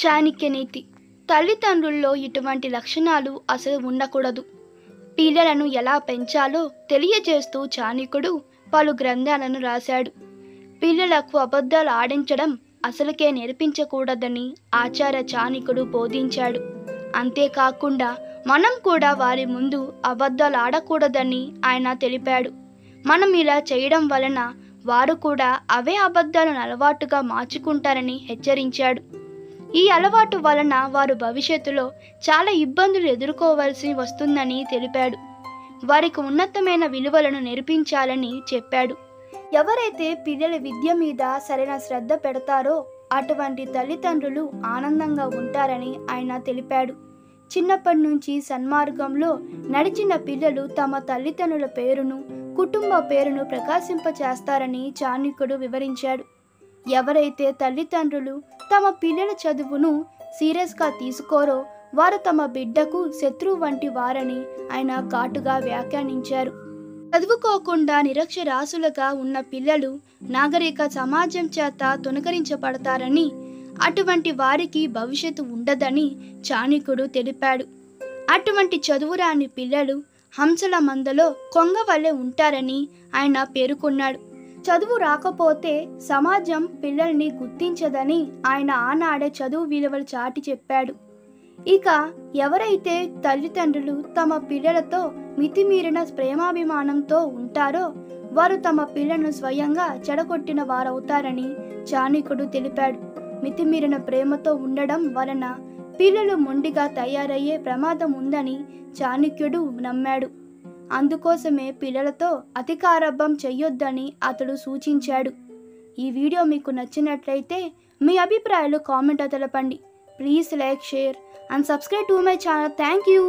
చాణక్య నీతి. తల్లిదండ్రుల్లో ఇటువంటి లక్షణాలు అసలు ఉండకూడదు. పిల్లలను ఎలా పెంచాలో తెలియజేస్తూ చాణక్యుడు పలు గ్రంథాలను రాశాడు. పిల్లలకు అబద్ధాలు ఆడించడం అసలుకే నేర్పించకూడదని ఆచార్య చాణక్యుడు బోధించాడు. అంతేకాకుండా మనం కూడా వారి ముందు అబద్ధాలు ఆడకూడదని ఆయన తెలిపాడు. మనం ఇలా చేయడం వలన వారు కూడా అవే అబద్ధాలను అలవాటుగా మార్చుకుంటారని హెచ్చరించాడు. ఈ అలవాటు వలన వారు భవిష్యత్తులో చాలా ఇబ్బందులు ఎదుర్కోవలసి వస్తుందని తెలిపాడు. వారికి ఉన్నతమైన విలువలను నేర్పించాలని చెప్పాడు. ఎవరైతే పిల్లల విద్య మీద సరైన శ్రద్ధ పెడతారో అటువంటి తల్లిదండ్రులు ఆనందంగా ఉంటారని ఆయన తెలిపాడు. చిన్నప్పటి నుంచి సన్మార్గంలో నడిచిన పిల్లలు తమ తల్లిదండ్రుల పేరును, కుటుంబ పేరును ప్రకాశింపచేస్తారని చాణక్యుడు వివరించాడు. ఎవరైతే తల్లిదండ్రులు తమ పిల్లల చదువును సీరియస్గా తీసుకోరో వారు తమ బిడ్డకు శత్రువు వంటి వారని ఆయన ఘాటుగా వ్యాఖ్యానించారు. చదువుకోకుండా నిరక్షరాస్యులుగా ఉన్న పిల్లలు నాగరిక సమాజం చేత తునకరించబడతారని, అటువంటి వారికి భవిష్యత్తు ఉండదని చాణక్యుడు తెలిపాడు. అటువంటి చదువురాని పిల్లలు హంసల మందలో కొంగ వలె ఉంటారని ఆయన పేర్కొన్నాడు. చదువు రాకపోతే సమాజం పిల్లల్ని గుర్తించదని ఆయన ఆనాడే చదువు విలువలు చాటి చెప్పాడు. ఇక ఎవరైతే తల్లిదండ్రులు తమ పిల్లలతో మితిమీరిన ప్రేమాభిమానంతో ఉంటారో వారు తమ పిల్లలను స్వయంగా చెడగొట్టిన వారవుతారని చాణక్యుడు తెలిపాడు. మితిమీరిన ప్రేమతో ఉండడం వలన పిల్లలు మొండిగా తయారయ్యే ప్రమాదం ఉందని చాణక్యుడు నమ్మాడు. అందుకోసమే పిల్లలతో అతికారభం చెయ్యొద్దని అతడు సూచించాడు. ఈ వీడియో మీకు నచ్చినట్లయితే మీ అభిప్రాయాలు కామెంట్ తెలపండి. Please like, share and subscribe to my channel. Thank you.